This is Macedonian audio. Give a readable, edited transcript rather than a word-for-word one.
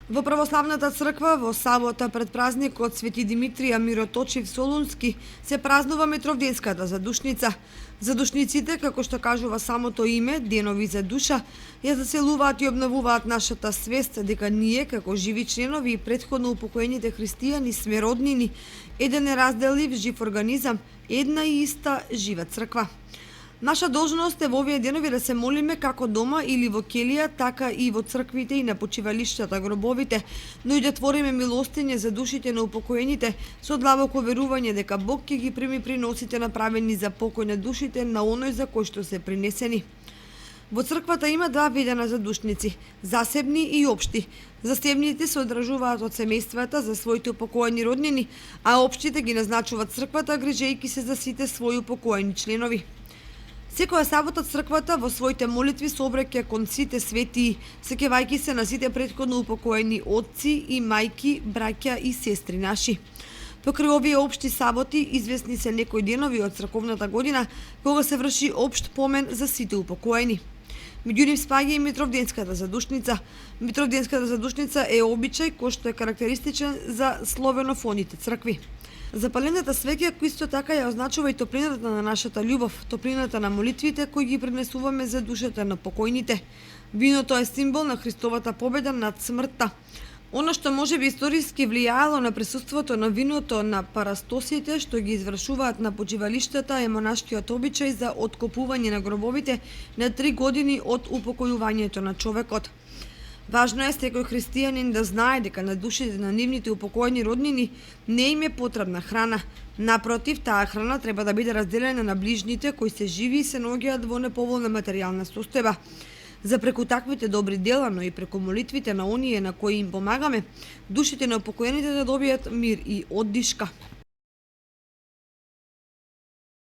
Во православната црква во сабота пред празникот Свети Димитрија Мироточив Солунски се празнува Митровденската задушница. Задушниците, како што кажува самото име, денови за душа, ја заселуваат и обновуваат нашата свест дека ние, како живи членови и претходно упокоените христијани, сме роднини, еден неразделив жив организам, една и иста жива црква. Наша должност е во овие денови да се молиме како дома или во келија, така и во црквите и на почивалиштата, гробовите, но и да твориме милостиње за душите на упокоените со длабоко верување дека Бог ќе ги прими приносите направени за покој на душите на оној за кој што се принесени. Во црквата има два вида на задушници – засебни и општи. Засебните се одржуваат од семејствата за своите упокоени роднини, а општите ги назначува црквата грижејќи се за сите своји упокоени членови. Секоја сабота црквата во своите молитви се обраќа кон сите светии, сеќавајќи се на сите претходно упокоени отци и мајки, браќа и сестри наши. Покрај овие општи саботи, известни се некои денови од црковната година, кога се врши општ помен за сите упокоени. Меѓу нив спаѓа и Митровденската задушница. Митровденската задушница е обичај кој што е карактеристичен за словенофоните цркви. Запалената свеќа кој исто така ја означува и топлината на нашата љубов, топлината на молитвите кои ги пренесуваме за душата на покојните. Виното е символ на Христовата победа над смртта. Оно што може би историски влијаело на присуството на виното на парастосите што ги извршуваат на почивалиштата е монашкиот обичај за откопување на гробовите на 3 години од упокојувањето на човекот. Важно е секој христијанин да знае дека на душите на нивните упокоени роднини не им е потребна храна. Напротив, таа храна треба да биде разделена на ближните кои се живи и се наоѓаат во неповолна материјална состојба. За преку таквите добри дела, но и преку молитвите на оние на кои им помагаме, душите на упокоените да добијат мир и оддишка.